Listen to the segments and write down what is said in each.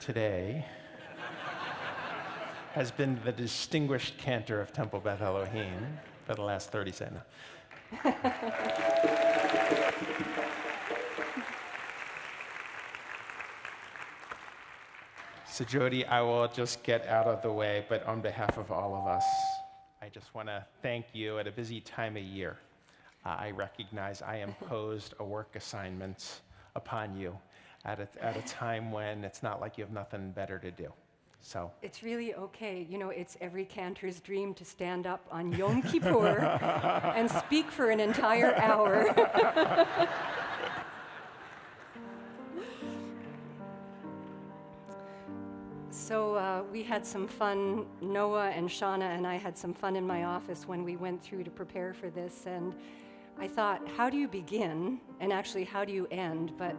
today has been the distinguished cantor of Temple Beth Elohim for the last 30 seconds. So Jodi, I will just get out of the way, but on behalf of all of us, I just want to thank you at a busy time of year. I recognize I imposed a work assignment upon you at a time when it's not like you have nothing better to do. So it's really okay. You know, it's every cantor's dream to stand up on Yom Kippur and speak for an entire hour. So we had some fun. Noah and Shauna and I had some fun in my office when we went through to prepare for this. And I thought, how do you begin? And actually, how do you end? But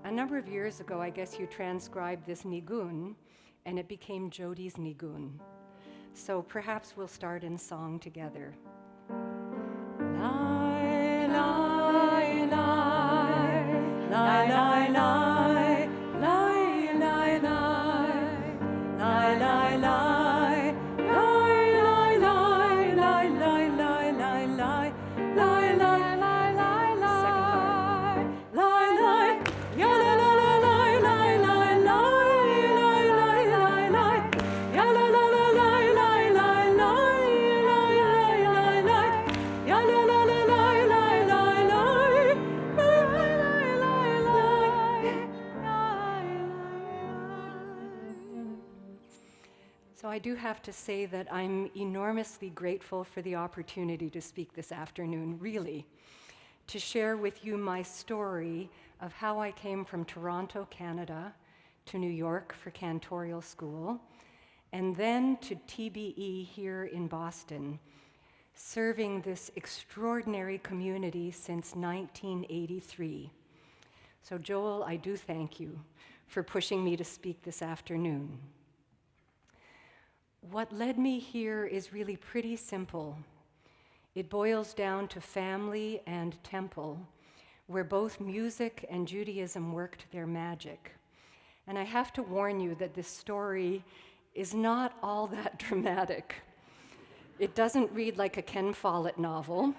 a number of years ago, I guess you transcribed this nigun, and it became Jodi's nigun. So perhaps we'll start in song together. Lai, lai, lai, lai, lai, lai, lai, lai, lai, lai, lai, lai. I do have to say that I'm enormously grateful for the opportunity to speak this afternoon, really, to share with you my story of how I came from Toronto, Canada, to New York for Cantorial school, and then to TBE here in Boston, serving this extraordinary community since 1983. So Joel, I do thank you for pushing me to speak this afternoon. What led me here is really pretty simple. It boils down to family and temple, where both music and Judaism worked their magic. And I have to warn you that this story is not all that dramatic. It doesn't read like a Ken Follett novel.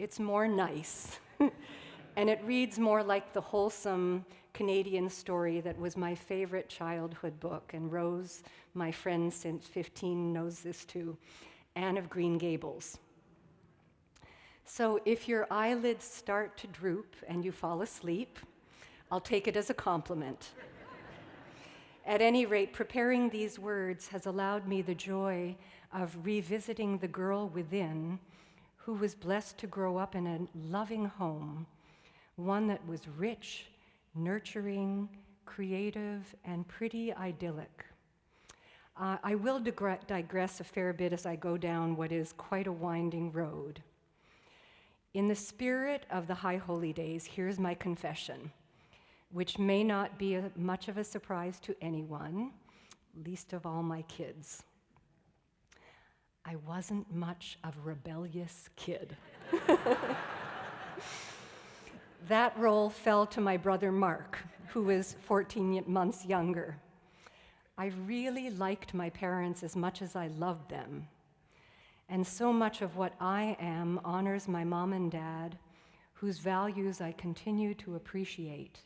It's more nice. And it reads more like the wholesome Canadian story that was my favorite childhood book, and Rose, my friend since 15, knows this too, Anne of Green Gables. So if your eyelids start to droop and you fall asleep, I'll take it as a compliment. At any rate, preparing these words has allowed me the joy of revisiting the girl within who was blessed to grow up in a loving home, one that was rich, nurturing, creative, and pretty idyllic. I will digress a fair bit as I go down what is quite a winding road. In the spirit of the High Holy Days, here's my confession, which may not be much of a surprise to anyone, least of all my kids. I wasn't much of a rebellious kid. That role fell to my brother Mark, who was 14 months younger. I really liked my parents as much as I loved them. And so much of what I am honors my mom and dad, whose values I continue to appreciate.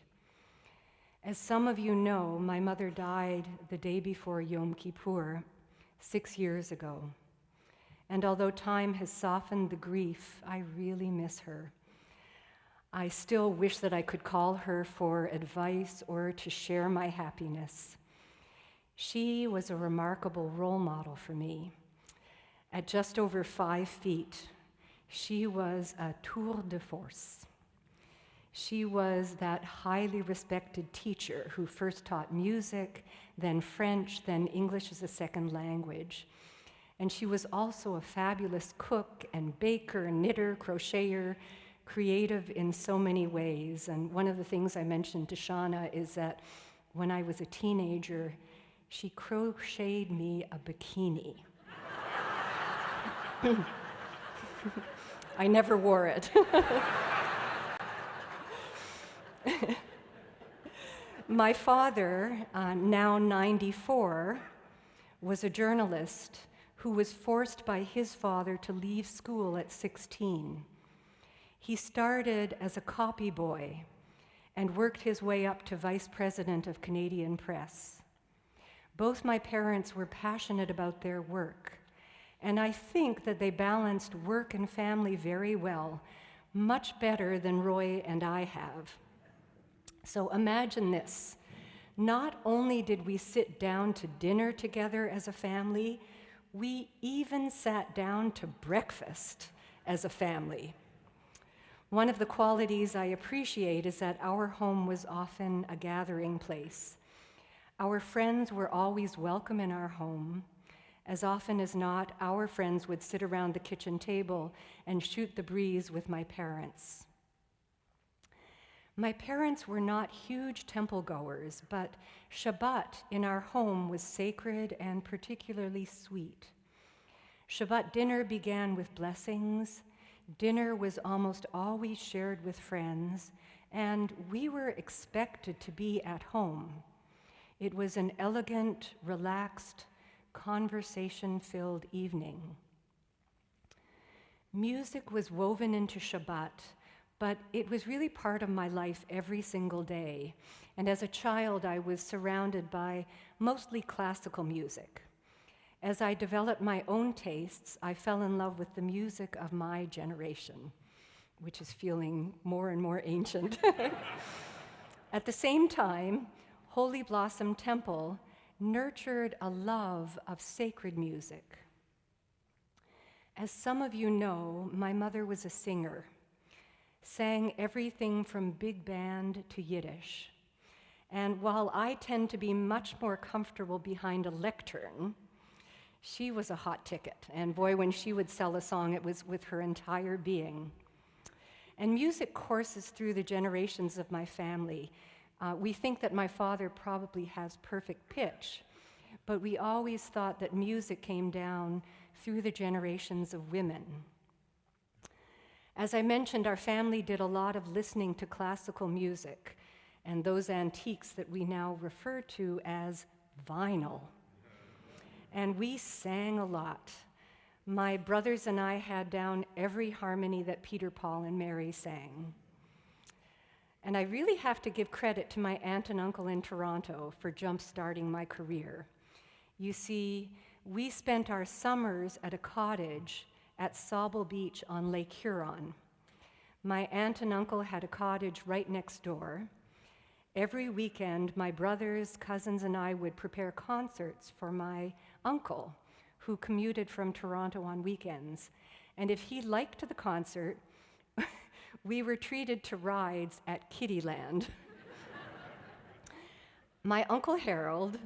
As some of you know, my mother died the day before Yom Kippur, 6 years ago. And although time has softened the grief, I really miss her. I still wish that I could call her for advice or to share my happiness. She was a remarkable role model for me. At just over 5 feet, she was a tour de force. She was that highly respected teacher who first taught music, then French, then English as a second language. And she was also a fabulous cook and baker, knitter, crocheter, creative in so many ways. And one of the things I mentioned to Shauna is that when I was a teenager, she crocheted me a bikini. I never wore it. My father, now 94, was a journalist who was forced by his father to leave school at 16. He started as a copy boy and worked his way up to vice president of Canadian Press. Both my parents were passionate about their work, and I think that they balanced work and family very well, much better than Roy and I have. So imagine this. Not only did we sit down to dinner together as a family, we even sat down to breakfast as a family. One of the qualities I appreciate is that our home was often a gathering place. Our friends were always welcome in our home. As often as not, our friends would sit around the kitchen table and shoot the breeze with my parents. My parents were not huge temple goers, but Shabbat in our home was sacred and particularly sweet. Shabbat dinner began with blessings. Dinner was almost always shared with friends, and we were expected to be at home. It was an elegant, relaxed, conversation-filled evening. Music was woven into Shabbat, but it was really part of my life every single day. And as a child, I was surrounded by mostly classical music. As I developed my own tastes, I fell in love with the music of my generation, which is feeling more and more ancient. At the same time, Holy Blossom Temple nurtured a love of sacred music. As some of you know, my mother was a singer, sang everything from big band to Yiddish. And while I tend to be much more comfortable behind a lectern, she was a hot ticket. And boy, when she would sell a song, it was with her entire being. And music courses through the generations of my family. We think that my father probably has perfect pitch, but we always thought that music came down through the generations of women. As I mentioned, our family did a lot of listening to classical music and those antiques that we now refer to as vinyl. And we sang a lot. My brothers and I had down every harmony that Peter, Paul, and Mary sang. And I really have to give credit to my aunt and uncle in Toronto for jump-starting my career. You see, we spent our summers at a cottage at Sauble Beach on Lake Huron. My aunt and uncle had a cottage right next door. Every weekend, my brothers, cousins, and I would prepare concerts for my uncle, who commuted from Toronto on weekends. And if he liked the concert, we were treated to rides at Kittyland. My Uncle Harold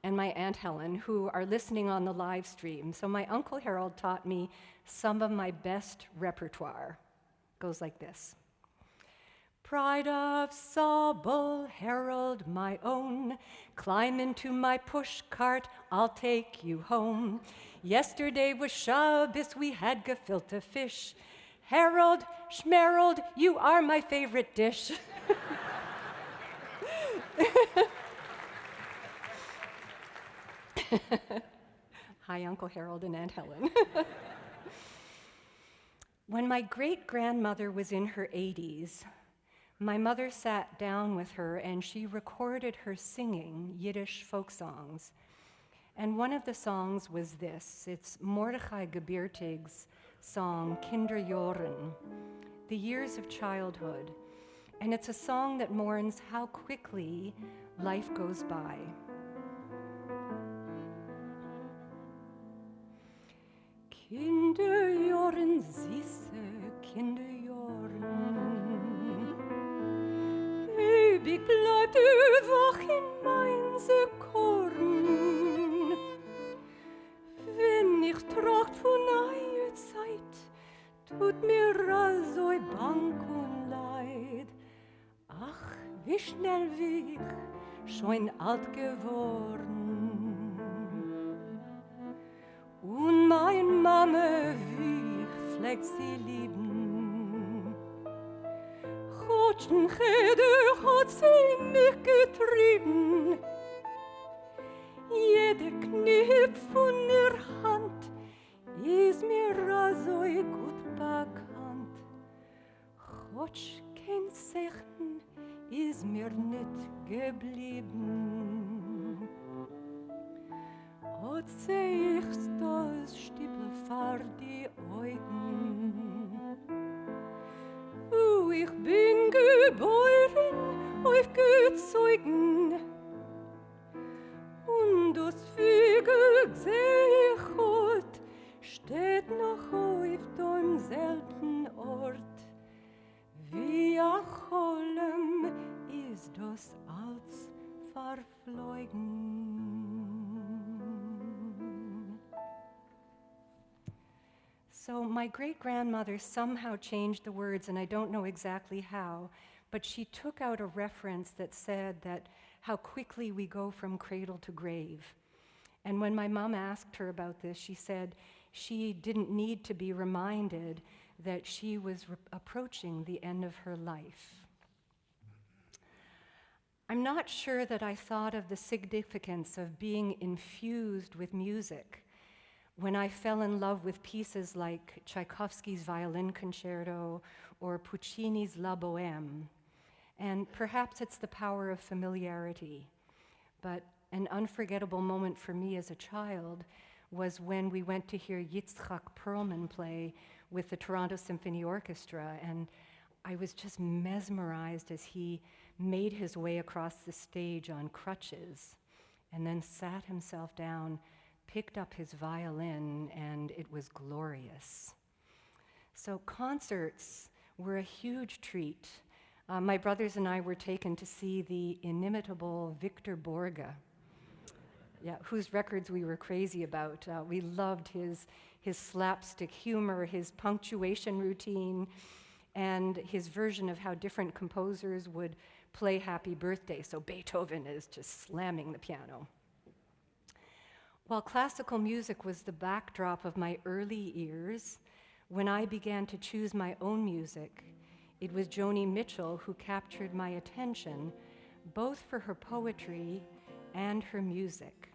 and my Aunt Helen, who are listening on the live stream, so my Uncle Harold taught me some of my best repertoire. Goes like this. Pride of Sauble, Harold, my own, climb into my push cart, I'll take you home. Yesterday was Shabbos, we had gefilte fish. Harold, Schmerold, you are my favorite dish. Hi, Uncle Harold and Aunt Helen. When my great-grandmother was in her 80s, my mother sat down with her and she recorded her singing Yiddish folk songs. And one of the songs was this. It's Mordechai Gebirtig's song, Kinderjahren, the years of childhood. And it's a song that mourns how quickly life goes by. Kinderjahren, süße Kinderjahren, ewig bleibt wach in mein Sekorn. Wenn ich tracht von neuer Zeit, tut mir so bang und leid. Ach, wie schnell wie ich schon alt geworden. Und mein Mame, wie ich pfleg sie lieben. Gott deutschen Cheder hat sie mich getrieben. Jeder Kniff von ihr Hand ist mir so gut bekannt. Chotsch kein Zeichen ist mir nicht geblieben. Hat seh ich's das Stippel vor die Augen. Ich bin geboren auf Gezeugen und das Vögel seh ich heut steht noch auf dem selben Ort. Wie a Cholem ist das als verflogen. So my great-grandmother somehow changed the words, and I don't know exactly how, but she took out a reference that said that how quickly we go from cradle to grave. And when my mom asked her about this, she said she didn't need to be reminded that she was approaching the end of her life. I'm not sure that I thought of the significance of being infused with music when I fell in love with pieces like Tchaikovsky's Violin Concerto or Puccini's La Bohème. And perhaps it's the power of familiarity, but an unforgettable moment for me as a child was when we went to hear Yitzhak Perlman play with the Toronto Symphony Orchestra, and I was just mesmerized as he made his way across the stage on crutches and then sat himself down, picked up his violin, and it was glorious. So concerts were a huge treat. My brothers and I were taken to see the inimitable Victor Borge, whose records we were crazy about. We loved his slapstick humor, his punctuation routine, and his version of how different composers would play Happy Birthday. So Beethoven is just slamming the piano. While classical music was the backdrop of my early years, when I began to choose my own music, it was Joni Mitchell who captured my attention, both for her poetry and her music.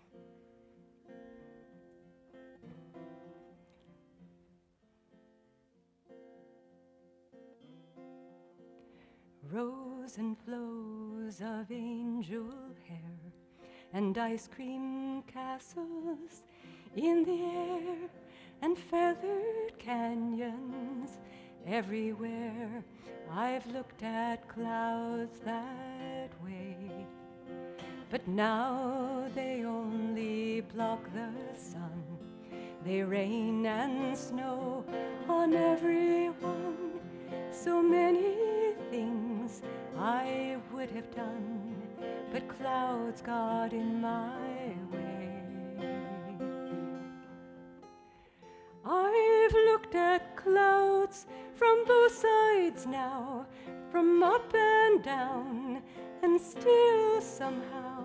Rows and flows of angel hair and ice cream castles in the air and feathered canyons everywhere. I've looked at clouds that way, but now they only block the sun. They rain and snow on everyone. So many things I would have done, but clouds got in my way. I've looked at clouds from both sides now, from up and down, and still somehow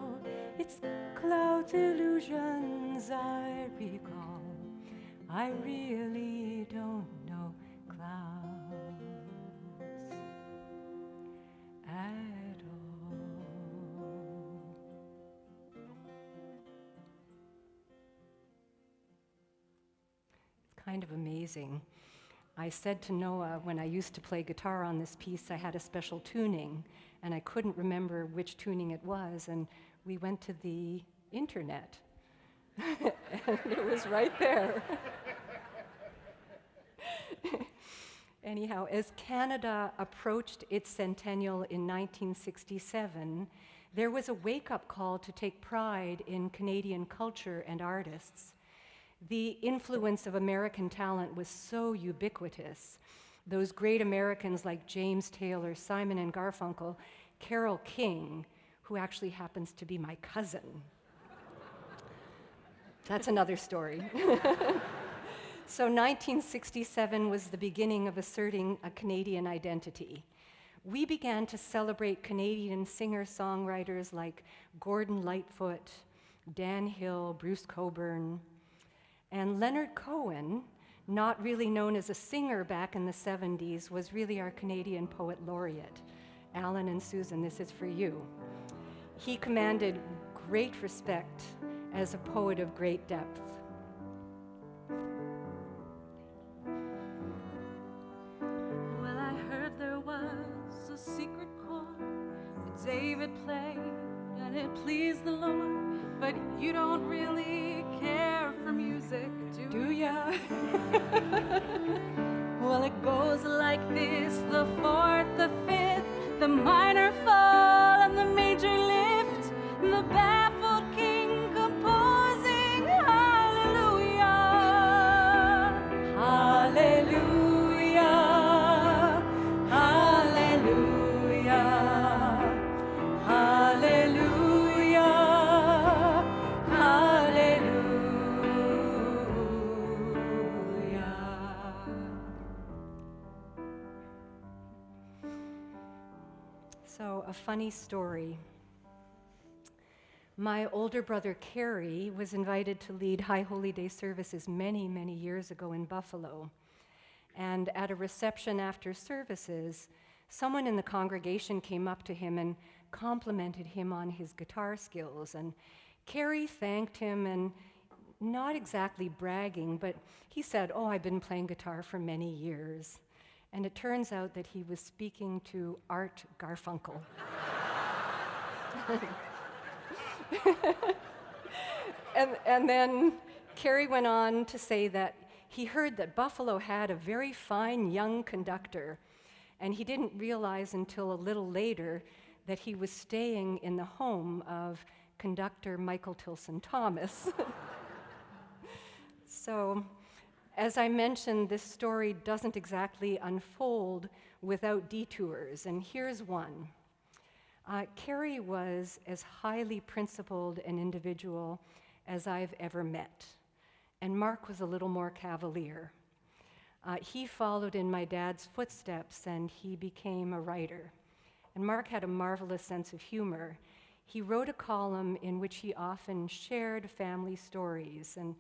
it's clouds' illusions I recall. I really don't know clouds at all. It's kind of amazing. I said to Noah when I used to play guitar on this piece, I had a special tuning, and I couldn't remember which tuning it was, and we went to the internet, and it was right there. Anyhow, as Canada approached its centennial in 1967, there was a wake-up call to take pride in Canadian culture and artists. The influence of American talent was so ubiquitous. Those great Americans like James Taylor, Simon and Garfunkel, Carole King, who actually happens to be my cousin. That's another story. So 1967 was the beginning of asserting a Canadian identity. We began to celebrate Canadian singer-songwriters like Gordon Lightfoot, Dan Hill, Bruce Cockburn, and Leonard Cohen, not really known as a singer back in the 70s, was really our Canadian poet laureate. Alan and Susan, this is for you. He commanded great respect as a poet of great depth. Well, I heard there was a secret chord that David played, and it pleased the Lord. But you don't really care for music, do ya? Well, it goes like this: the fourth, the fifth, the minor fall, and the major lift, the baffled king composing hallelujah, hallelujah, hallelujah, hallelujah, hallelujah. So, a funny story. My older brother, Kerry, was invited to lead High Holy Day services many, many years ago in Buffalo. And at a reception after services, someone in the congregation came up to him and complimented him on his guitar skills. And Kerry thanked him, and not exactly bragging, but he said, "Oh, I've been playing guitar for many years." And it turns out that he was speaking to Art Garfunkel. And then Kerry went on to say that he heard that Buffalo had a very fine young conductor, and he didn't realize until a little later that he was staying in the home of conductor Michael Tilson Thomas. So, as I mentioned, this story doesn't exactly unfold without detours, and here's one. Kerry was as highly principled an individual as I've ever met, and Mark was a little more cavalier. He followed in my dad's footsteps, and he became a writer. And Mark had a marvelous sense of humor. He wrote a column in which he often shared family stories, and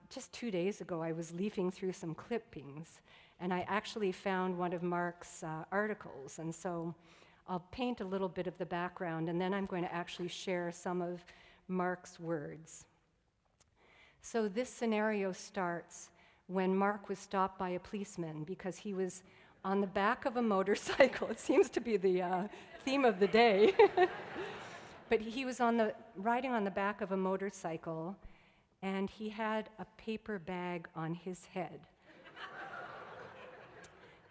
just 2 days ago, I was leafing through some clippings, and I actually found one of Mark's articles, and so I'll paint a little bit of the background, and then I'm going to actually share some of Mark's words. So this scenario starts when Mark was stopped by a policeman because he was on the back of a motorcycle. It seems to be the theme of the day. But he was riding on the back of a motorcycle, and he had a paper bag on his head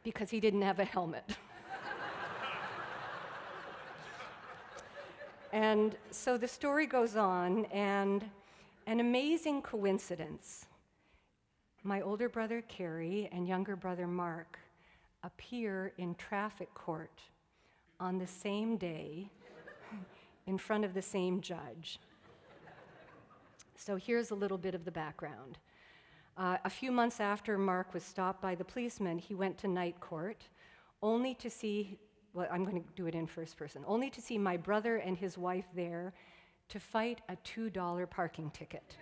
because he didn't have a helmet. And so the story goes on, and an amazing coincidence. My older brother, Kerry, and younger brother, Mark, appear in traffic court on the same day in front of the same judge. So here's a little bit of the background. A few months after Mark was stopped by the policeman, he went to night court, only to see, well, I'm going to do it in first person, only to see my brother and his wife there to fight a $2 parking ticket.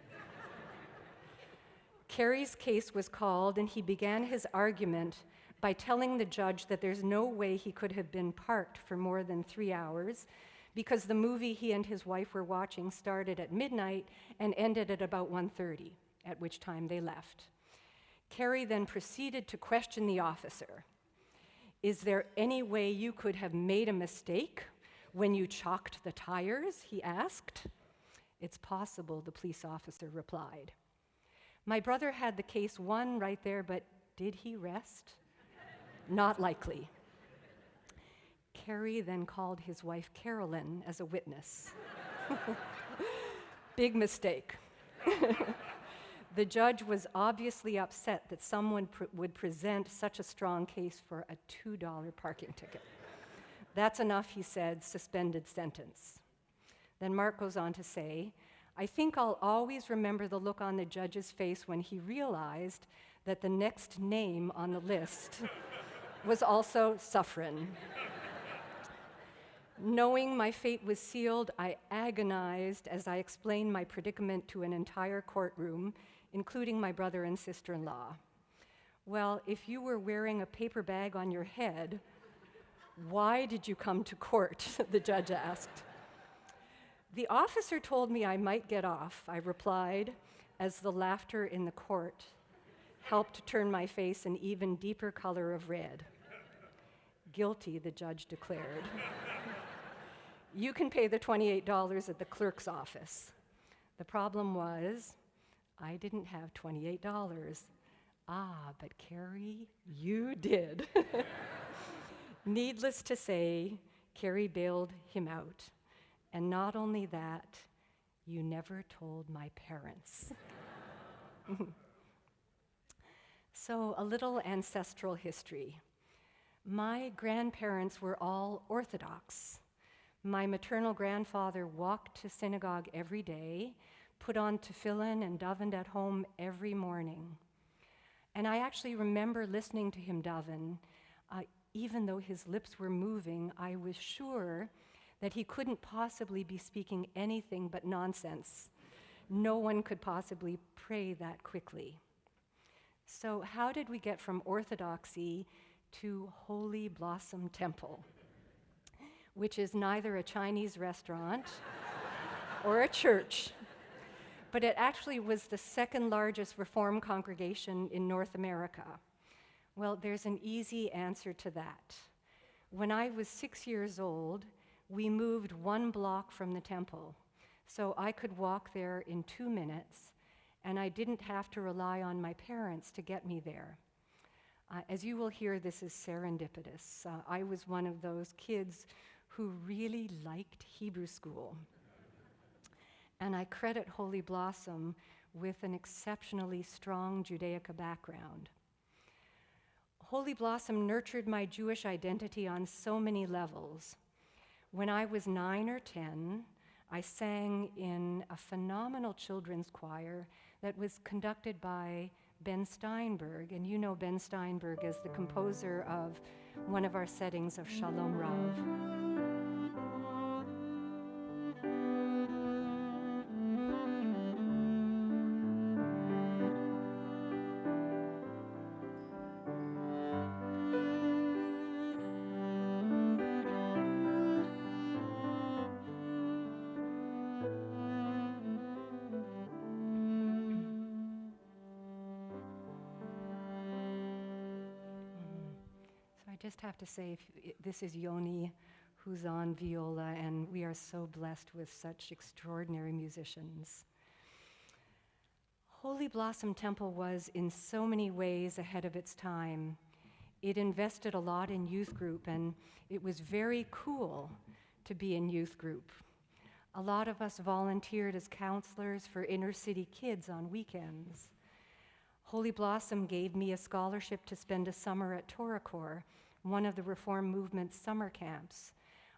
Kerry's case was called, and he began his argument by telling the judge that there's no way he could have been parked for more than 3 hours because the movie he and his wife were watching started at midnight and ended at about 1:30, at which time they left. Kerry then proceeded to question the officer. "Is there any way you could have made a mistake when you chalked the tires?" he asked. "It's possible," the police officer replied. My brother had the case won right there, but did he rest? Not likely. Kerry then called his wife Carolyn as a witness. Big mistake. The judge was obviously upset that someone would present such a strong case for a $2 parking ticket. "That's enough," he said, suspended sentence. Then Mark goes on to say, "I think I'll always remember the look on the judge's face when he realized that the next name on the list was also Sufrin. Knowing my fate was sealed, I agonized as I explained my predicament to an entire courtroom, including my brother and sister-in-law. Well, if you were wearing a paper bag on your head, "Why did you come to court?" the judge asked. "The officer told me I might get off," I replied, as the laughter in the court helped turn my face an even deeper color of red. "Guilty," the judge declared. "You can pay the $28 at the clerk's office." The problem was, I didn't have $28. Ah, but Carrie, you did. Needless to say, Carrie bailed him out. And not only that, you never told my parents. So, a little ancestral history. My grandparents were all Orthodox. My maternal grandfather walked to synagogue every day, put on tefillin and davened at home every morning. And I actually remember listening to him daven. Even though his lips were moving, I was sure that he couldn't possibly be speaking anything but nonsense. No one could possibly pray that quickly. So how did we get from orthodoxy to Holy Blossom Temple, which is neither a Chinese restaurant or a church, but it actually was the second largest Reform congregation in North America? Well, there's an easy answer to that. When I was 6 years old, we moved 1 block from the temple, so I could walk there in 2 minutes, and I didn't have to rely on my parents to get me there. As you will hear, this is serendipitous. I was one of those kids who really liked Hebrew school. And I credit Holy Blossom with an exceptionally strong Judaica background. Holy Blossom nurtured my Jewish identity on so many levels. When I was 9 or 10, I sang in a phenomenal children's choir that was conducted by Ben Steinberg, and you know Ben Steinberg as the composer of one of our settings of Shalom Rav. I just have to say, this is Yoni, who's on viola, and we are so blessed with such extraordinary musicians. Holy Blossom Temple was in so many ways ahead of its time. It invested a lot in youth group, and it was very cool to be in youth group. A lot of us volunteered as counselors for inner city kids on weekends. Holy Blossom gave me a scholarship to spend a summer at TorahCore, one of the Reform Movement's summer camps.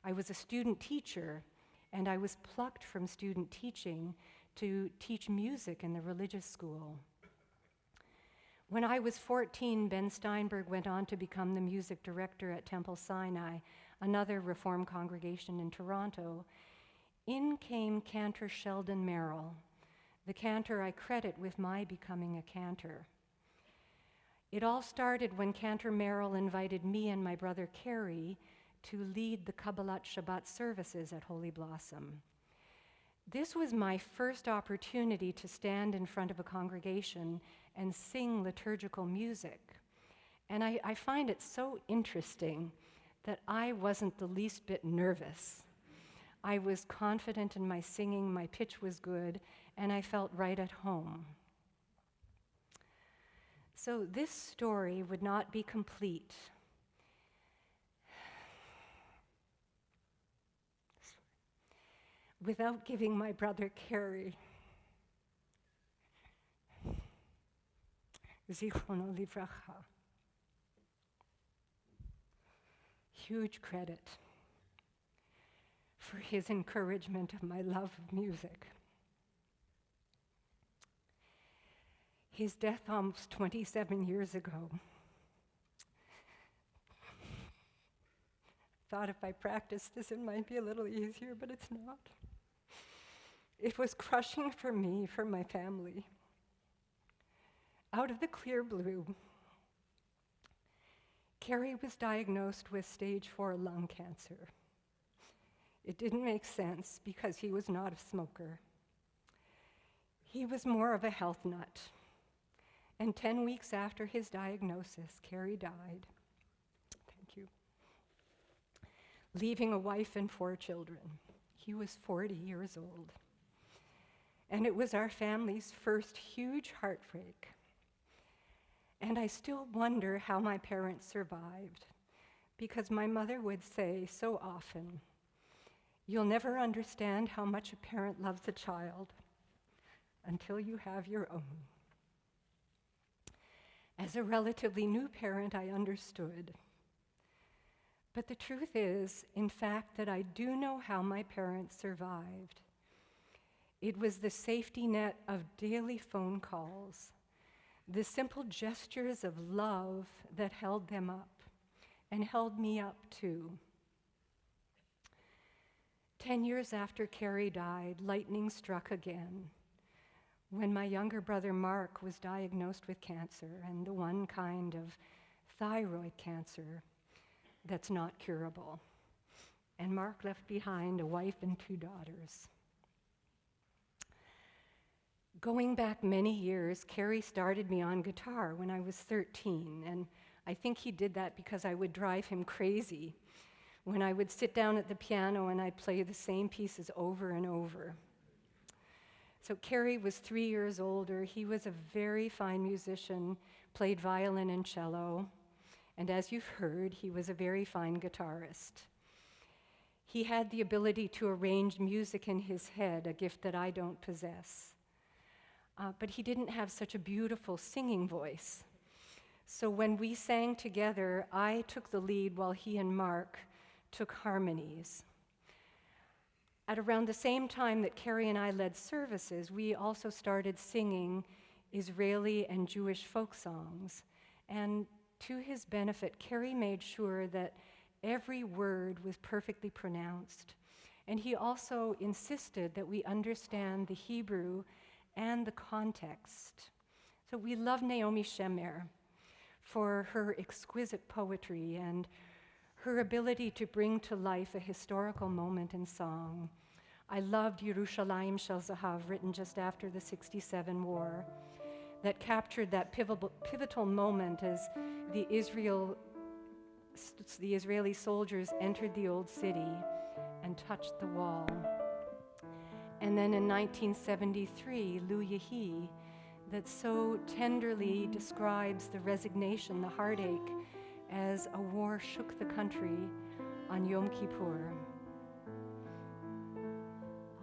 I was a student teacher, and I was plucked from student teaching to teach music in the religious school. When I was 14, Ben Steinberg went on to become the music director at Temple Sinai, another Reform congregation in Toronto. In came Cantor Sheldon Merrill, the cantor I credit with my becoming a cantor. It all started when Cantor Merrill invited me and my brother Carrie to lead the Kabbalat Shabbat services at Holy Blossom. This was my first opportunity to stand in front of a congregation and sing liturgical music. And I find it so interesting that I wasn't the least bit nervous. I was confident in my singing, my pitch was good, and I felt right at home. So this story would not be complete without giving my brother Carrie, Zichrono Livracha, huge credit for his encouragement of my love of music. His death almost 27 years ago. Thought if I practiced this, it might be a little easier, but it's not. It was crushing for me, for my family. Out of the clear blue Carrie was diagnosed with stage 4 lung cancer. It didn't make sense because he was not a smoker. He was more of a health nut. And 10 weeks after his diagnosis, Carrie died. Thank you. Leaving a wife and 4 children. He was 40 years old. And it was our family's first huge heartbreak. And I still wonder how my parents survived, because my mother would say so often, "You'll never understand how much a parent loves a child until you have your own." As a relatively new parent, I understood. But the truth is, in fact, that I do know how my parents survived. It was the safety net of daily phone calls, the simple gestures of love that held them up and held me up too. 10 years after Carrie died, lightning struck again when my younger brother Mark was diagnosed with cancer, and the one kind of thyroid cancer that's not curable. And Mark left behind a wife and 2 daughters. Going back many years, Carrie started me on guitar when I was 13, and I think he did that because I would drive him crazy when I would sit down at the piano and I'd play the same pieces over and over. So Carrie was 3 years older. He was a very fine musician, played violin and cello, and as you've heard, he was a very fine guitarist. He had the ability to arrange music in his head, a gift that I don't possess. But he didn't have such a beautiful singing voice. So when we sang together, I took the lead while he and Mark took harmonies. At around the same time that Carrie and I led services, we also started singing Israeli and Jewish folk songs. And to his benefit, Carrie made sure that every word was perfectly pronounced. And he also insisted that we understand the Hebrew and the context. So we love Naomi Shemer for her exquisite poetry and her ability to bring to life a historical moment in song. I loved Yerushalayim Shel Zahav, written just after the 67 war, that captured that pivotal moment as the Israeli soldiers entered the old city and touched the wall. And then in 1973, Lu Yehi, that so tenderly describes the resignation, the heartache, as a war shook the country on Yom Kippur.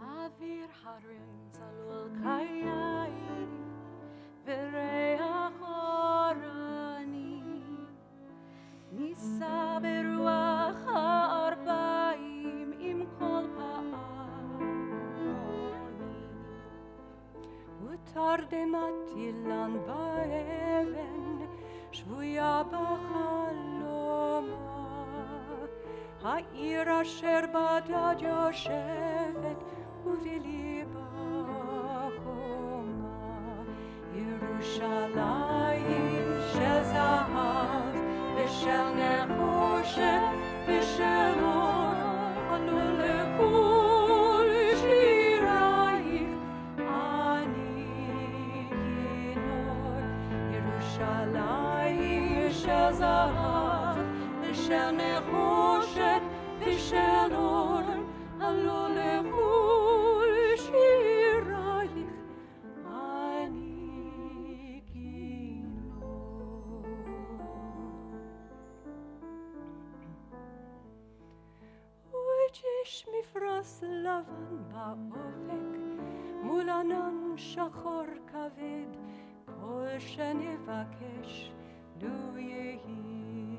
Avir harim tzalul kayai v'reach orani nisa beruach ha'arbaim im kol ha'aroni ותרדמתי לן באבן שבויה בחלומה העיר אשר בדד יושבת ובליבה חומה ירושלים של זהב ושל נחושת ושל אור עלו לחול שירייך אני כינור ירושלים של זהב ושל נחושת ושל אור עלו לחול שירייך אני כינור. וג'ש מפרש לבן באופק מול ענן שחור כבד כל שנבקש לו יהי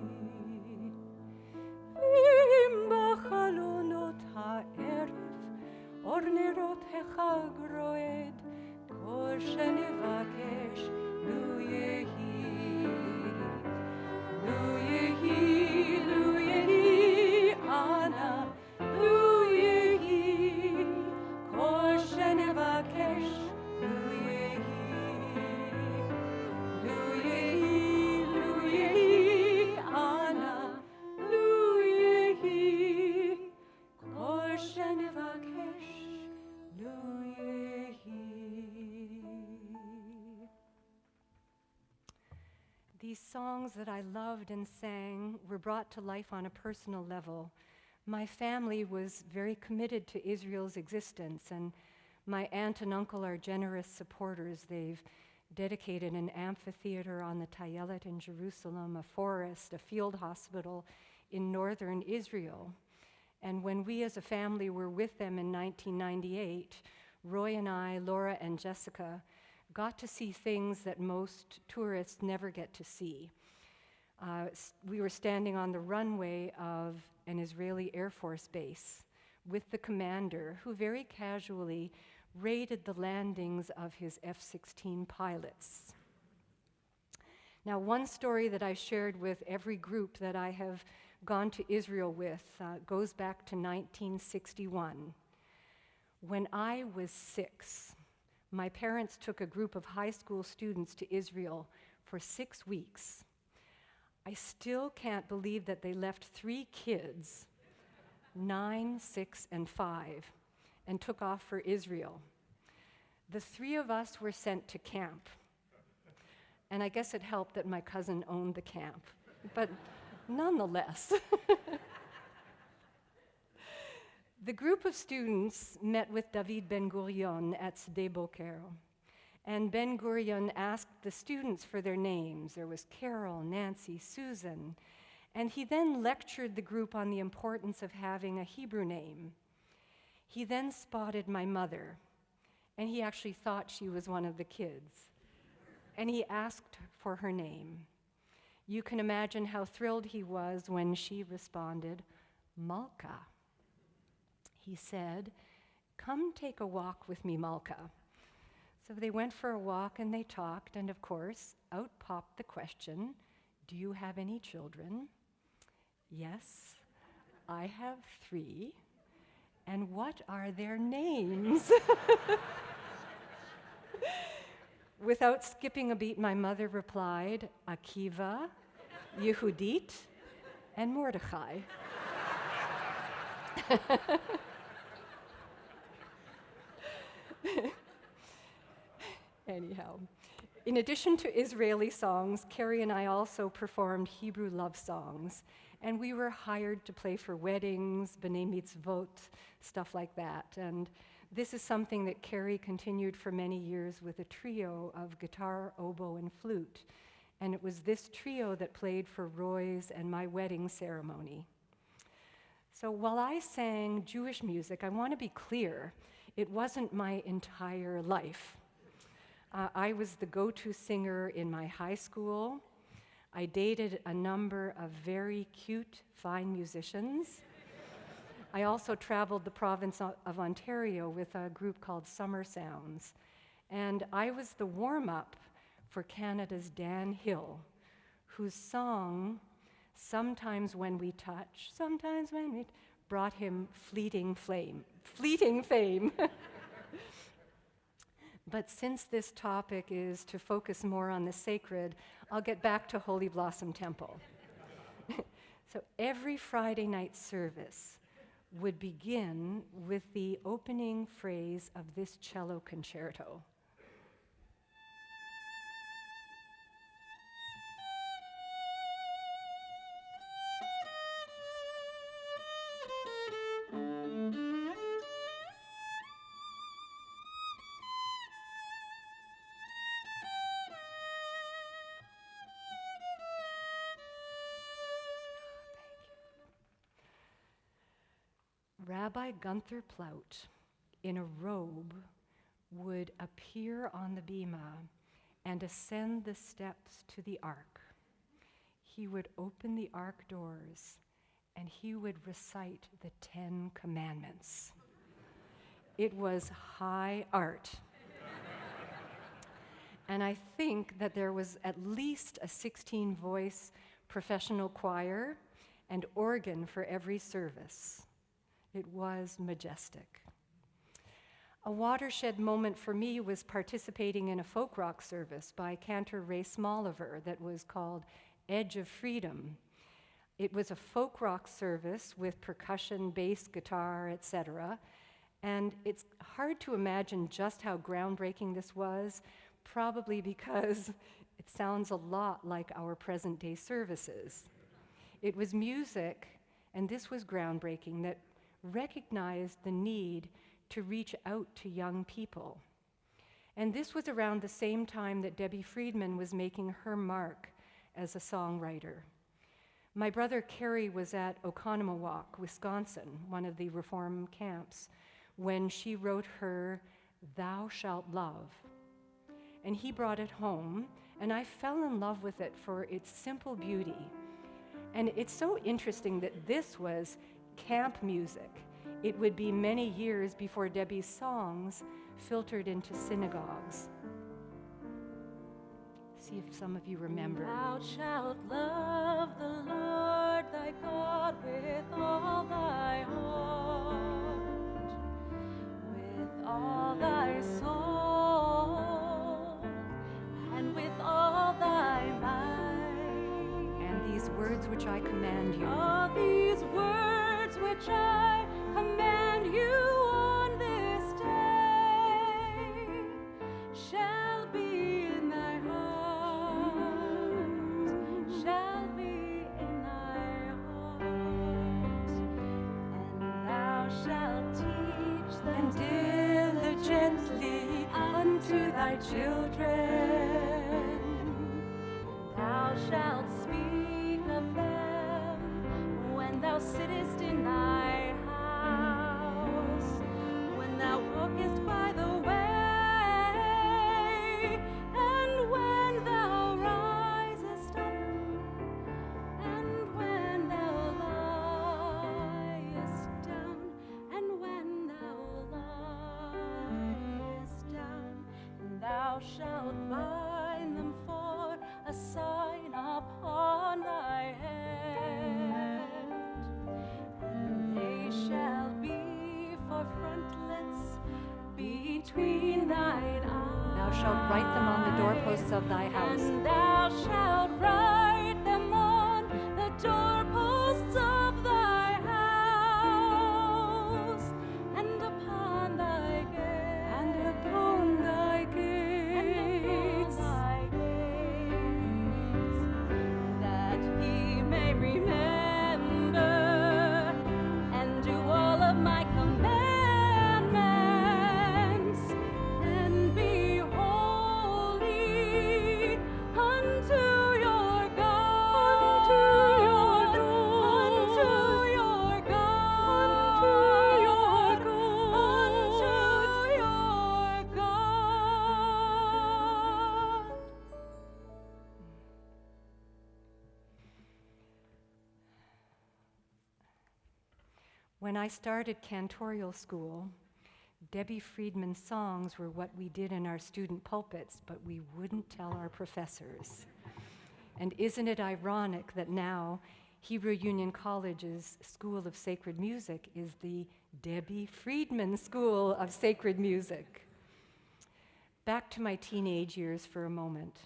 אם בחלונות הערב אור נרות החג רועד כל שנבקש לו יהי לו יהי לו יהי אנא לו יהי כל שנבקש לו יהי לו יהי לו יהי אנא These songs that I loved and sang were brought to life on a personal level. My family was very committed to Israel's existence, and my aunt and uncle are generous supporters. They've dedicated an amphitheater on the Tayelet in Jerusalem, a forest, a field hospital in northern Israel. And when we as a family were with them in 1998, Roy and I, Laura and Jessica, got to see things that most tourists never get to see. We were standing on the runway of an Israeli Air Force base with the commander, who very casually rated the landings of his F-16 pilots. Now, one story that I shared with every group that I have gone to Israel with goes back to 1961. When I was 6, my parents took a group of high school students to Israel for 6 weeks. I still can't believe that they left 3 kids, 9, 6, and 5, and took off for Israel. The 3 of us were sent to camp. And I guess it helped that my cousin owned the camp. But nonetheless, the group of students met with David Ben-Gurion at Sde Boker. And Ben-Gurion asked the students for their names. There was Carol, Nancy, Susan. And he then lectured the group on the importance of having a Hebrew name. He then spotted my mother, and he actually thought she was one of the kids. And he asked for her name. You can imagine how thrilled he was when she responded, Malka. He said, "Come take a walk with me, Malka." So they went for a walk and they talked, and of course, out popped the question, "Do you have any children?" "Yes, I have 3. "And what are their names?" Without skipping a beat, my mother replied, "Akiva, Yehudit, and Mordechai." Anyhow, in addition to Israeli songs, Carrie and I also performed Hebrew love songs, and we were hired to play for weddings, b'nai mitzvot, stuff like that. And this is something that Carrie continued for many years with a trio of guitar, oboe, and flute. And it was this trio that played for Roy's and my wedding ceremony. So while I sang Jewish music, I want to be clear, it wasn't my entire life. I was the go-to singer in my high school. I dated a number of very cute, fine musicians. I also traveled the province of Ontario with a group called Summer Sounds. And I was the warm-up for Canada's Dan Hill, whose song, Sometimes When We Touch, Sometimes When We, brought him fleeting fame. But since this topic is to focus more on the sacred, I'll get back to Holy Blossom Temple. So every Friday night service would begin with the opening phrase of this cello concerto. Rabbi Gunther Plaut, in a robe, would appear on the bima and ascend the steps to the ark. He would open the ark doors and he would recite the 10 Commandments. It was high art. And I think that there was at least a 16-voice professional choir and organ for every service. It was majestic. A watershed moment for me was participating in a folk rock service by Cantor Smoliver that was called Edge of Freedom. It was a folk rock service with percussion, bass, guitar, etc. And it's hard to imagine just how groundbreaking this was, probably because it sounds a lot like our present-day services. It was music, and this was groundbreaking, that recognized the need to reach out to young people. And this was around the same time that Debbie Friedman was making her mark as a songwriter. My brother Kerry was at Oconomowoc, Wisconsin, one of the reform camps, when she wrote her "Thou Shalt Love." And he brought it home, and I fell in love with it for its simple beauty. And it's so interesting that this was camp music. It would be many years before Debbie's songs filtered into synagogues. See if some of you remember. Thou shalt love the Lord thy God with all thy heart, with all thy soul, and with all thy might. And these words which I command you. All these words which I command you on this day shall be in thy heart, shall be in thy heart, and thou shalt teach them diligently unto thy children. Thou shalt speak of them when thou sittest in thy house, when thou walkest by the way, and when thou risest up, and when thou liest down, and when thou liest down, and thou shalt bind them for a sign upon thy hand, and they shall be for frontlets between thine eyes. Thou shalt write them on the doorposts of thy house. And thou shalt write them on the doorposts of thy house, and upon thy gates, And upon thy and gates. upon thy gates, that he may remember and do all of my commandments, and be holy unto your God, unto your God, unto your God, unto your God. When I started Cantorial school, Debbie Friedman's songs were what we did in our student pulpits, but we wouldn't tell our professors. And isn't it ironic that now Hebrew Union College's School of Sacred Music is the Debbie Friedman School of Sacred Music? Back to my teenage years for a moment.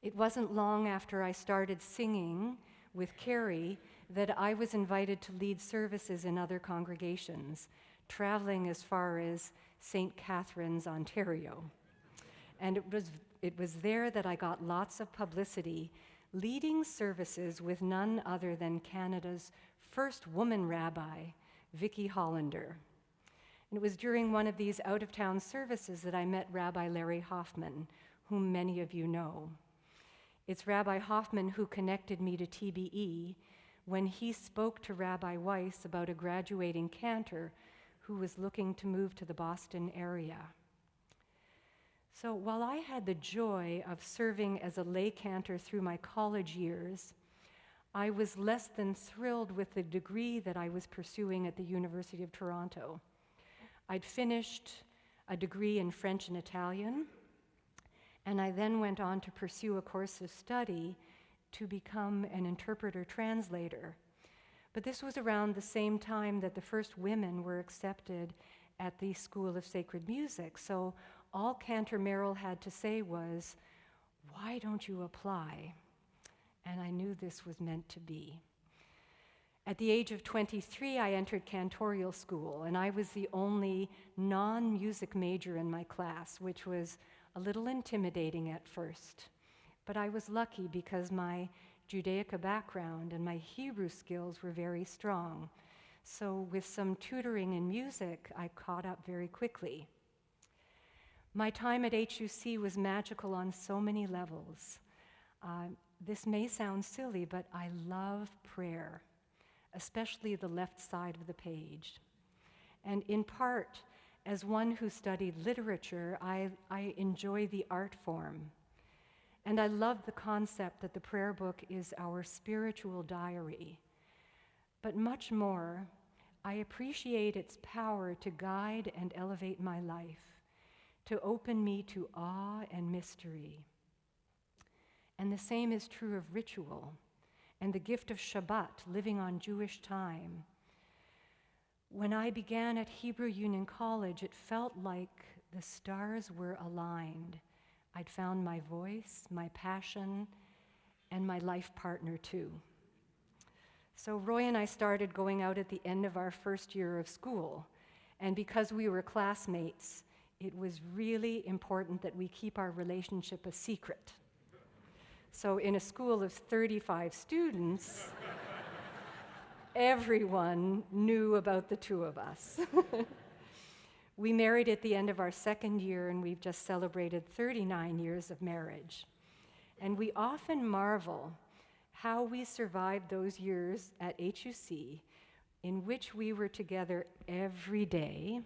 It wasn't long after I started singing with Carrie that I was invited to lead services in other congregations, traveling as far as St. Catharines, Ontario. And it was there that I got lots of publicity, leading services with none other than Canada's first woman rabbi, Vicki Hollander. And it was during one of these out-of-town services that I met Rabbi Larry Hoffman, whom many of you know. It's Rabbi Hoffman who connected me to TBE when he spoke to Rabbi Weiss about a graduating cantor who was looking to move to the Boston area. So while I had the joy of serving as a lay cantor through my college years, I was less than thrilled with the degree that I was pursuing at the University of Toronto. I'd finished a degree in French and Italian, and I then went on to pursue a course of study to become an interpreter-translator. But this was around the same time that the first women were accepted at the School of Sacred Music. So all Cantor Merrill had to say was, "Why don't you apply?" And I knew this was meant to be. At the age of 23, I entered Cantorial school, and I was the only non-music major in my class, which was a little intimidating at first. But I was lucky because my Judaica background and my Hebrew skills were very strong. So with some tutoring in music, I caught up very quickly. My time at HUC was magical on so many levels. This may sound silly, but I love prayer, especially the left side of the page. And in part, as one who studied literature, I enjoy the art form. And I love the concept that the prayer book is our spiritual diary. But much more, I appreciate its power to guide and elevate my life, to open me to awe and mystery. And the same is true of ritual and the gift of Shabbat, living on Jewish time. When I began at Hebrew Union College, it felt like the stars were aligned. I'd found my voice, my passion, and my life partner too. So Roy and I started going out at the end of our first year of school. And because we were classmates, it was really important that we keep our relationship a secret. So in a school of 35 students, everyone knew about the two of us. We married at the end of our second year, and we've just celebrated 39 years of marriage. And we often marvel how we survived those years at HUC in which we were together every day,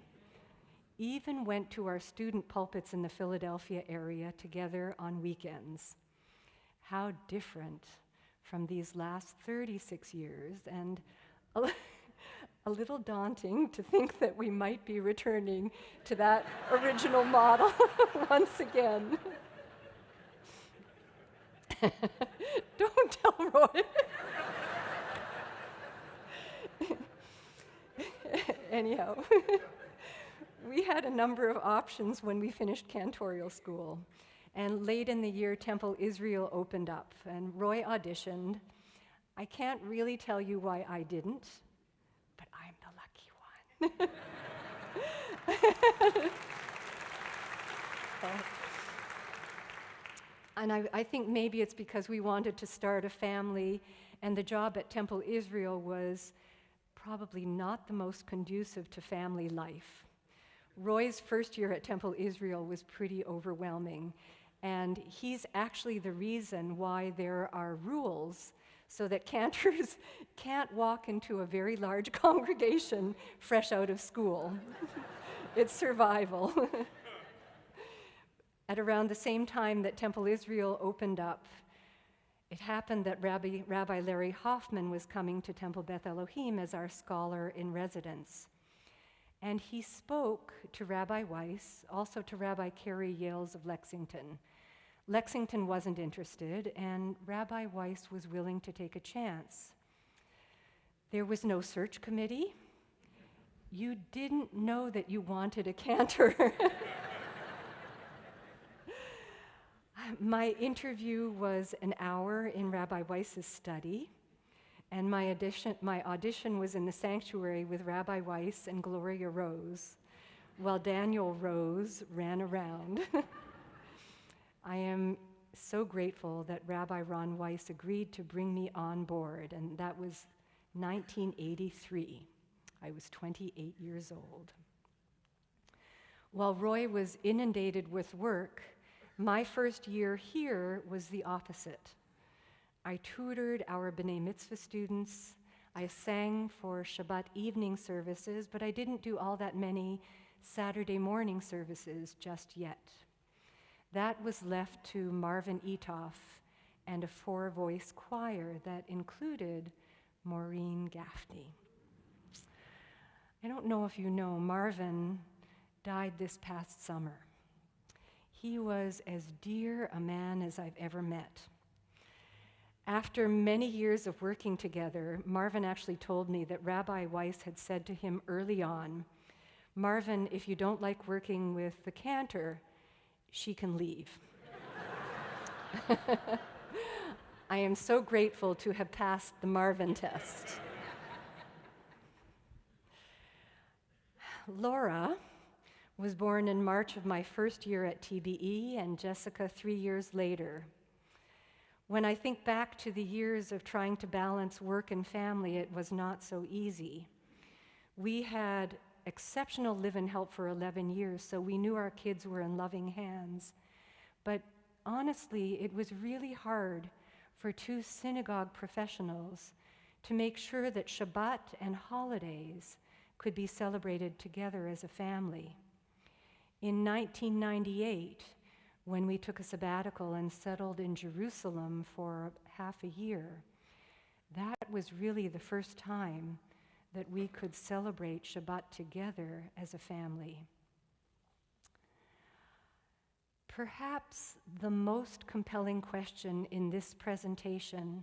even went to our student pulpits in the Philadelphia area together on weekends. How different from these last 36 years, and a little daunting to think that we might be returning to that original model once again. Don't tell Roy. Anyhow, we had a number of options when we finished Cantorial school. And late in the year, Temple Israel opened up, and Roy auditioned. I can't really tell you why I didn't, but I'm the lucky one. And I think maybe it's because we wanted to start a family, and the job at Temple Israel was probably not the most conducive to family life. Roy's first year at Temple Israel was pretty overwhelming, and he's actually the reason why there are rules so that cantors can't walk into a very large congregation fresh out of school. It's survival. At around the same time that Temple Israel opened up, it happened that Rabbi Larry Hoffman was coming to Temple Beth Elohim as our scholar in residence. And he spoke to Rabbi Weiss, also to Rabbi Carrie Yales of Lexington. Lexington wasn't interested, and Rabbi Weiss was willing to take a chance. There was no search committee. You didn't know that you wanted a cantor. My interview was an hour in Rabbi Weiss's study, and my audition was in the sanctuary with Rabbi Weiss and Gloria Rose, while Daniel Rose ran around. I am so grateful that Rabbi Ron Weiss agreed to bring me on board, and that was 1983. I was 28 years old. While Roy was inundated with work, my first year here was the opposite. I tutored our B'nai Mitzvah students. I sang for Shabbat evening services, but I didn't do all that many Saturday morning services just yet. That was left to Marvin Etoff and a 4-voice choir that included Maureen Gaffney. I don't know if you know, Marvin died this past summer. He was as dear a man as I've ever met. After many years of working together, Marvin actually told me that Rabbi Weiss had said to him early on, "Marvin, if you don't like working with the cantor, she can leave." I am so grateful to have passed the Marvin test. Laura Was born in March of my first year at TBE, and Jessica 3 years later. When I think back to the years of trying to balance work and family, it was not so easy. We had exceptional live-in help for 11 years, so we knew our kids were in loving hands. But honestly, it was really hard for two synagogue professionals to make sure that Shabbat and holidays could be celebrated together as a family. In 1998, when we took a sabbatical and settled in Jerusalem for half a year, that was really the first time that we could celebrate Shabbat together as a family. Perhaps the most compelling question in this presentation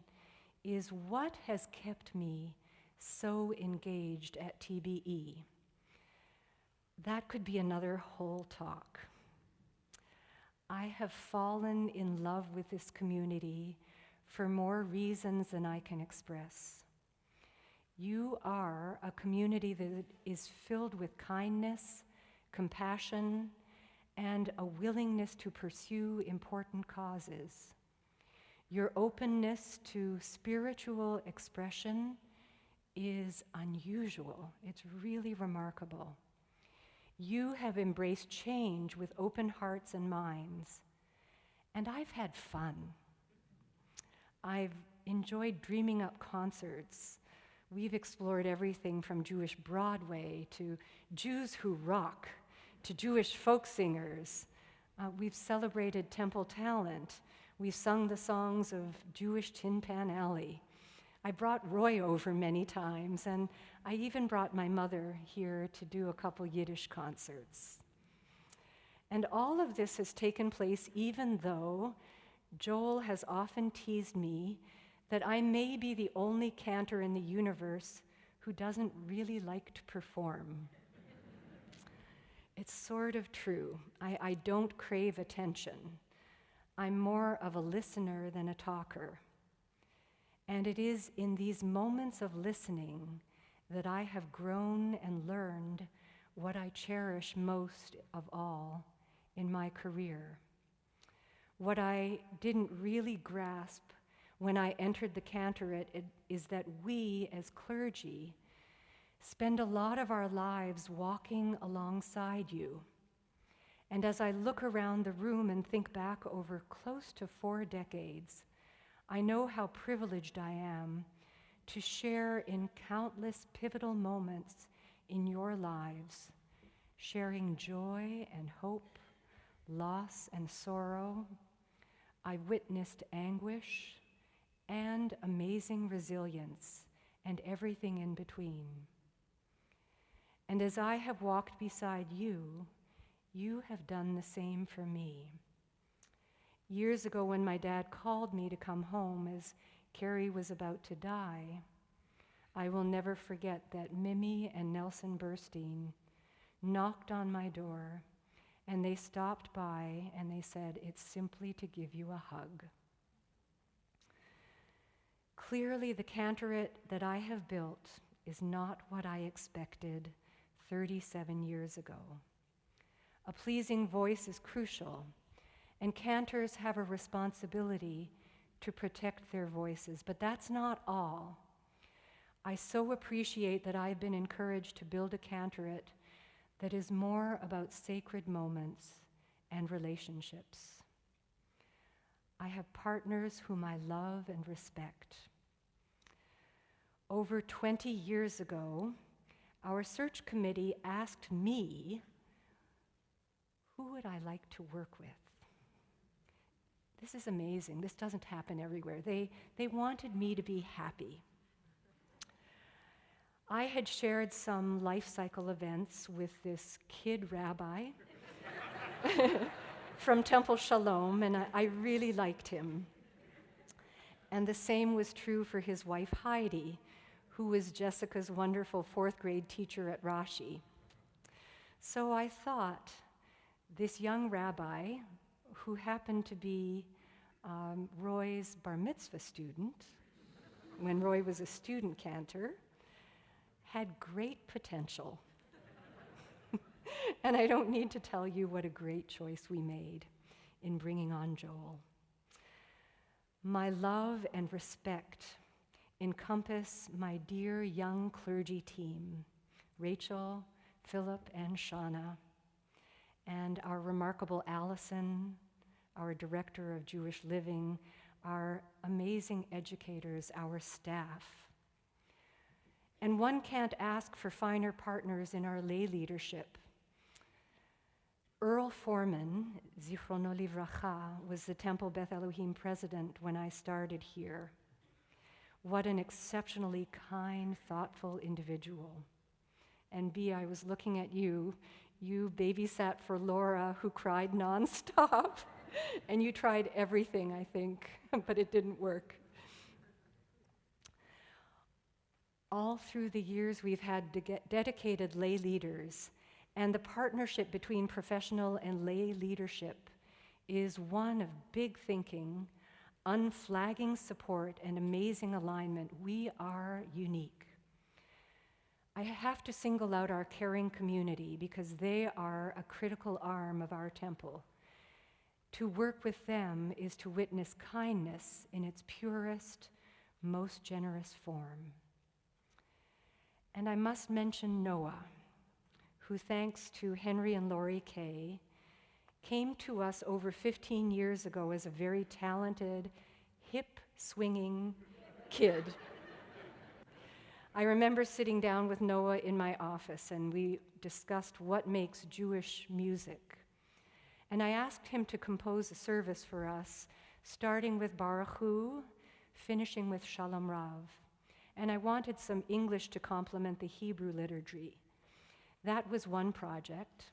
is what has kept me so engaged at TBE? That could be another whole talk. I have fallen in love with this community for more reasons than I can express. You are a community that is filled with kindness, compassion, and a willingness to pursue important causes. Your openness to spiritual expression is unusual. It's really remarkable. You have embraced change with open hearts and minds, and I've had fun. I've enjoyed dreaming up concerts. We've explored everything from Jewish Broadway to Jews who rock to Jewish folk singers. We've celebrated temple talent. We've sung the songs of Jewish Tin Pan Alley. I brought Roy over many times, and I even brought my mother here to do a couple Yiddish concerts. And all of this has taken place even though Joel has often teased me that I may be the only cantor in the universe who doesn't really like to perform. It's sort of true. I don't crave attention. I'm more of a listener than a talker. And it is in these moments of listening that I have grown and learned what I cherish most of all in my career. What I didn't really grasp when I entered the cantorate is that we, as clergy, spend a lot of our lives walking alongside you. And as I look around the room and think back over close to 4 decades, I know how privileged I am to share in countless pivotal moments in your lives, sharing joy and hope, loss and sorrow. I witnessed anguish and amazing resilience and everything in between. And as I have walked beside you, you have done the same for me. Years ago, when my dad called me to come home as Carrie was about to die, I will never forget that Mimi and Nelson Burstein knocked on my door, and they stopped by and they said, "It's simply to give you a hug." Clearly, the cantorate that I have built is not what I expected 37 years ago. A pleasing voice is crucial, and cantors have a responsibility to protect their voices, but that's not all. I so appreciate that I've been encouraged to build a cantorate that is more about sacred moments and relationships. I have partners whom I love and respect. Over 20 years ago, our search committee asked me, who would I like to work with? This is amazing. This doesn't happen everywhere. They wanted me to be happy. I had shared some life cycle events with this kid rabbi from Temple Shalom, and I really liked him. And the same was true for his wife, Heidi, who was Jessica's wonderful 4th grade teacher at Rashi. So I thought, this young rabbi, who happened to be Roy's bar mitzvah student, when Roy was a student cantor, had great potential. And I don't need to tell you what a great choice we made in bringing on Joel. My love and respect encompass my dear young clergy team, Rachel, Philip, and Shauna, and our remarkable Allison, our director of Jewish Living, our amazing educators, our staff. And one can't ask for finer partners in our lay leadership. Earl Foreman, Zichrono Livracha, was the Temple Beth Elohim president when I started here. What an exceptionally kind, thoughtful individual. And B, I was looking at you. You babysat for Laura, who cried nonstop. And you tried everything, I think, but it didn't work. All through the years, we've had dedicated lay leaders, and the partnership between professional and lay leadership is one of big thinking, unflagging support, and amazing alignment. We are unique. I have to single out our caring community because they are a critical arm of our temple. To work with them is to witness kindness in its purest, most generous form. And I must mention Noah, who, thanks to Henry and Laurie Kay, came to us over 15 years ago as a very talented, hip-swinging kid. I remember sitting down with Noah in my office, and we discussed what makes Jewish music. And I asked him to compose a service for us, starting with Baruch Hu, finishing with Shalom Rav. And I wanted some English to complement the Hebrew liturgy. That was one project.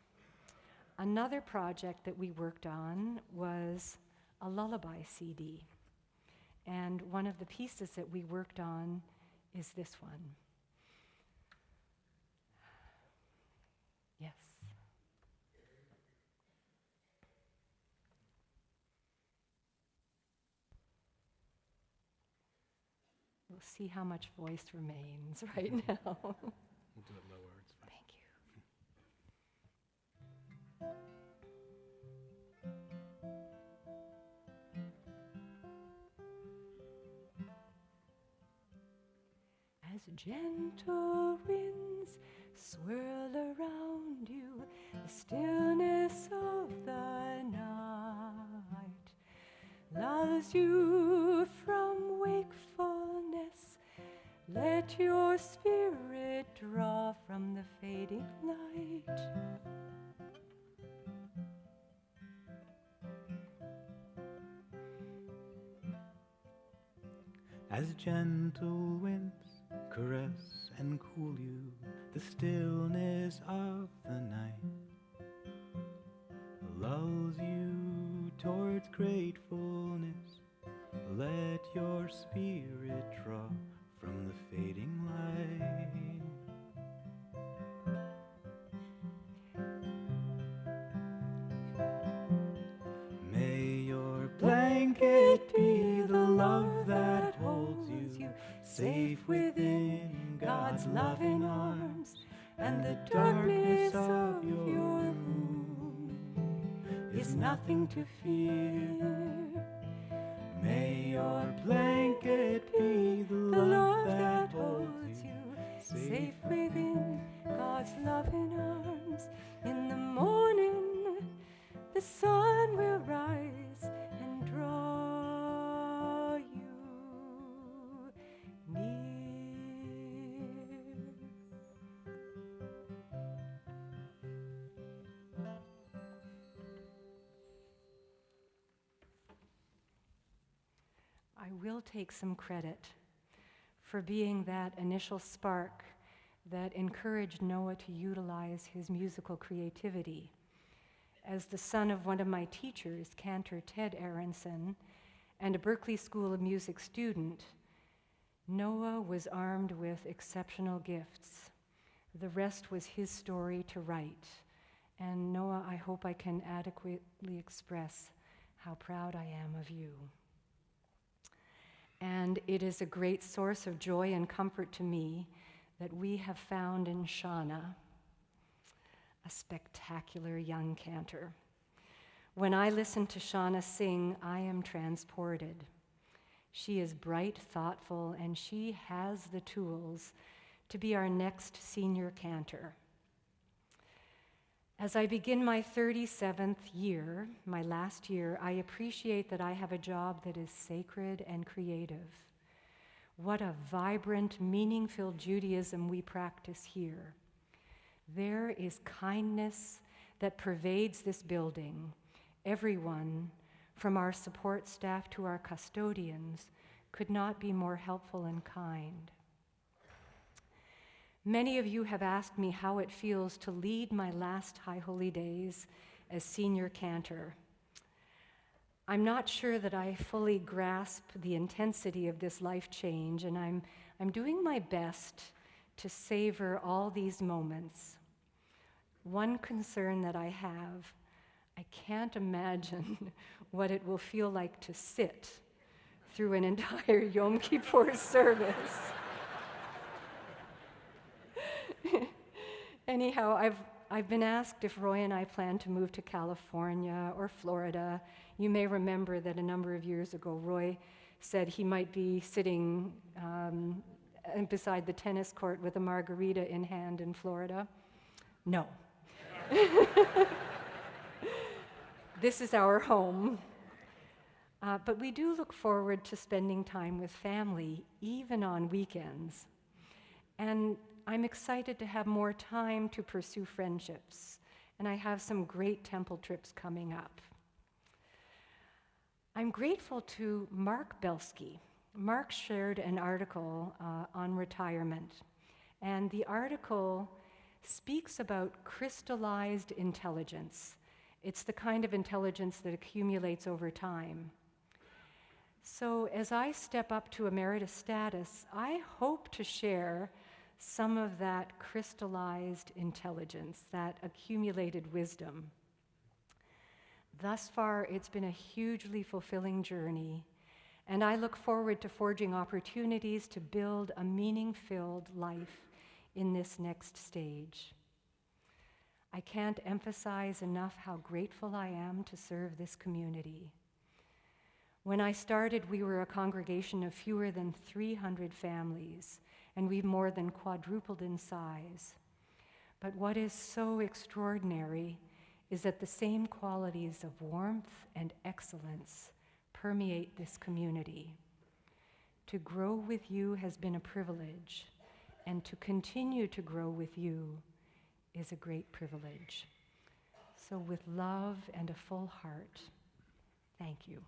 Another project that we worked on was a lullaby CD. And one of the pieces that we worked on is this one. Yes. We'll see how much voice remains right now. We'll do it lower, it's fine. Thank you. As gentle winds swirl around you, the stillness of the night lulls you from wakefulness. Let your spirit draw from the fading light. As gentle winds caress and cool you, the stillness of the night lulls you towards gratefulness. Let your spirit draw from the fading light. May your blanket be the love that holds you safe within God's loving arms, and the darkness of your room is nothing to fear. May your blanket be the love that holds you safe within God's loving arms. In the morning, the sun will rise and draw you near. I will take some credit for being that initial spark that encouraged Noah to utilize his musical creativity. As the son of one of my teachers, Cantor Ted Aronson, and a Berklee School of Music student, Noah was armed with exceptional gifts. The rest was his story to write. And Noah, I hope I can adequately express how proud I am of you. And it is a great source of joy and comfort to me that we have found in Shauna a spectacular young cantor. When I listen to Shauna sing, I am transported. She is bright, thoughtful, and she has the tools to be our next senior cantor. As I begin my 37th year, my last year, I appreciate that I have a job that is sacred and creative. What a vibrant, meaning-filled Judaism we practice here. There is kindness that pervades this building. Everyone, from our support staff to our custodians, could not be more helpful and kind. Many of you have asked me how it feels to lead my last High Holy Days as senior cantor. I'm not sure that I fully grasp the intensity of this life change, and I'm doing my best to savor all these moments. One concern that I have, I can't imagine what it will feel like to sit through an entire Yom Kippur service. Anyhow, I've been asked if Roy and I plan to move to California or Florida. You may remember that a number of years ago, Roy said he might be sitting beside the tennis court with a margarita in hand in Florida. No. This is our home. But we do look forward to spending time with family, even on weekends. And I'm excited to have more time to pursue friendships, and I have some great temple trips coming up. I'm grateful to Mark Belsky. Mark shared an article on retirement, and the article speaks about crystallized intelligence. It's the kind of intelligence that accumulates over time. So as I step up to emeritus status, I hope to share some of that crystallized intelligence, that accumulated wisdom. Thus far, it's been a hugely fulfilling journey, and I look forward to forging opportunities to build a meaning-filled life in this next stage. I can't emphasize enough how grateful I am to serve this community. When I started, we were a congregation of fewer than 300 families, and we've more than quadrupled in size. But what is so extraordinary is that the same qualities of warmth and excellence permeate this community. To grow with you has been a privilege, and to continue to grow with you is a great privilege. So with love and a full heart, thank you.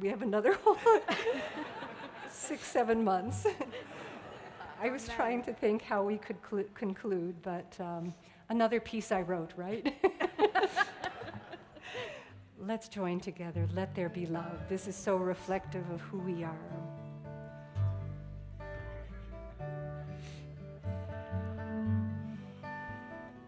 We have another whole 6-7 months. I was trying to think how we could conclude, but another piece I wrote, right? Let's join together. Let there be love. This is so reflective of who we are.